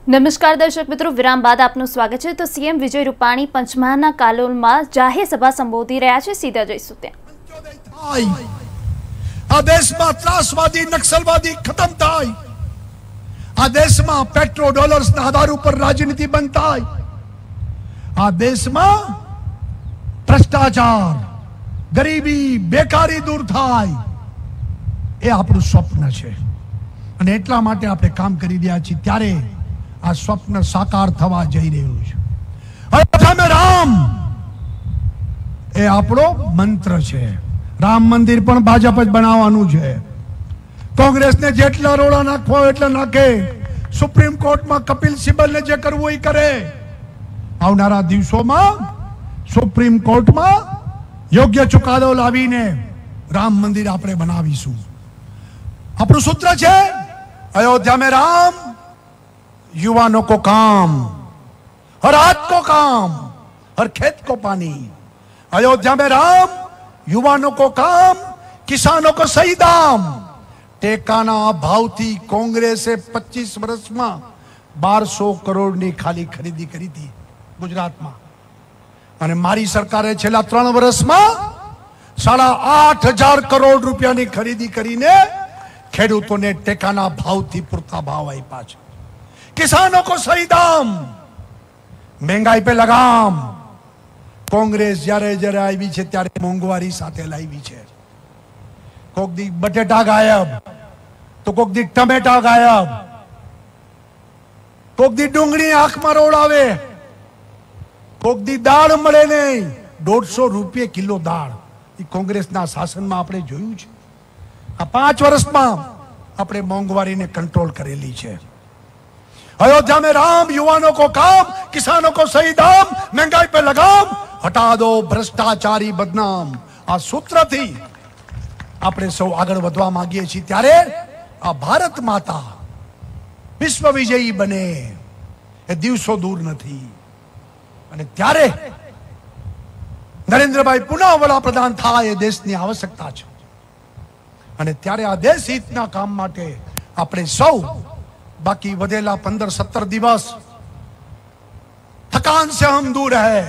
નમસ્કાર દર્શક મિત્રો, વિરામ બાદ આપનું સ્વાગત છે। તો સીએમ વિજય રૂપાણી પંચમહાલના કાલોલમાં જાહેર સભા સંબોધી રહ્યા છે। સીધા જઈશું ત્યાં। આ દેશમાં ત્રાસવાદી નક્સલવાદી ખતમ થાય, આ દેશમાં પેટ્રો ડોલર્સના આધાર ઉપર રાજનીતિ બંધ થાય, આ દેશમાં ભ્રષ્ટાચાર, ગરીબી, બેકારી દૂર થાય, એ આપણું સ્વપ્ન છે અને એટલા માટે આપણે કામ કરી રહ્યા છીએ। ત્યારે આ સ્વપ્ન સાકાર થવા જઈ રહ્યું છે। અયોધ્યા મેં રામ એ આપણો મંત્ર છે। રામ મંદિર પણ ભાજપ જ બનાવવાનું છે। કોંગ્રેસને જેટલા રોડા નાખવા એટલા નાખે, સુપ્રીમ કોર્ટમાં કપિલ સિબ્બલને જે કરવું એ કરે। આવનારા દિવસોમાં સુપ્રીમ કોર્ટમાં યોગ્ય ચુકાદો લાવીને રામ મંદિર આપણે બનાવીશું। આપણું સૂત્ર છે અયોધ્યા મેં રામ, युवानों को काम, हर हाथ को काम, हर खेत को पानी। अयोध्या में राम, युवानों को काम, किसानों को सही दाम। टेकाना भावથી કોંગ્રેસે 25 વર્ષમાં 1200 કરોડની ખાલી ખરીદી કરી હતી ગુજરાતમાં, અને મારી સરકારે છેલ્લા 3 વર્ષમાં 8,500 કરોડ રૂપિયાની ખરીદી કરીને ખેડૂતોને ટેકાના ભાવથી પૂરતા ભાવ આપ્યા છે। किसानों को सही दाम, महंगाई पे लगाम। कांग्रेस જ્યારે જ્યારે આવી છે ત્યારે મોંઘવારી સાથે લાવી છે। કોક દી બટેટા ગાયબ, તો કોક દી ટમેટા ગાયબ, કોક દી ડુંગળી આંખમાં રોડાવે, કોક દી દાળ મળે નહીં, 150 રૂપિયા કિલો દાળ। એ કોંગ્રેસના શાસનમાં આપણે જોયું છે। આ 5 વર્ષમાં આપણે મોંઘવારીને કંટ્રોલ કરેલી છે। अयोध्या में राम, युवानों को काम, किसानों को सही दाम, महंगाई पे लगाम, हटा दो भ्रष्टाचारी बदनाम। आ सूत्र थी આપણે સૌ આગળ વધવા માંગીએ છીએ। ત્યારે આ ભારત માતા વિશ્વ વિજયી બને એ દિવસો દૂર નથી, અને ત્યારે નરેન્દ્રભાઈ પુનઃ વડાપ્રધાન થાય એ દેશની આવશ્યકતા છે। અને ત્યારે આ દેશ હિતના કામ માટે આપણે સૌ बाकी वधेला 15-17 दिवस थकान से हम दूर है,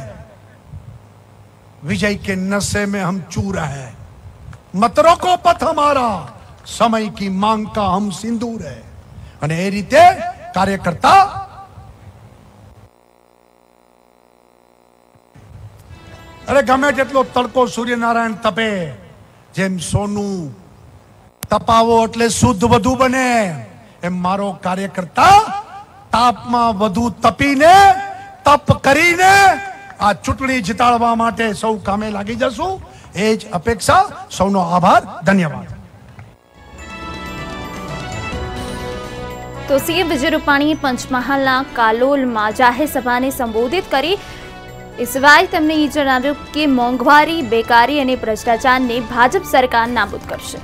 विजय के नशे में हम चूर है। मत रोको पथ हमारा, समय की मांग का हम सिंदूर है। અને એ રીતે કાર્યકર્તા અરે ગમે તેટલો તડકો સૂર્યનારાયણ તપે, જેમ સોનું તપાવો એટલે શુદ્ધ વધુ બને, એમ મારો કાર્યકર્તા તાપમાં વધુ તપીને તપ કરીને આ ચૂંટણી જીતાડવા માટે સૌ કામે લાગી જશું, એ જ અપેક્ષા। સૌનો આભાર, ધન્યવાદ। તો સીએમ વિજય રૂપાણીએ પંચમહાલના કાલોલમાં જાહેર સભાને સંબોધિત કરી। એ સિવાય તેમણે એ જણાવ્યું કે મોંઘવારી, બેકારી અને ભ્રષ્ટાચારને ભાજપ સરકાર નાબૂદ કરશે।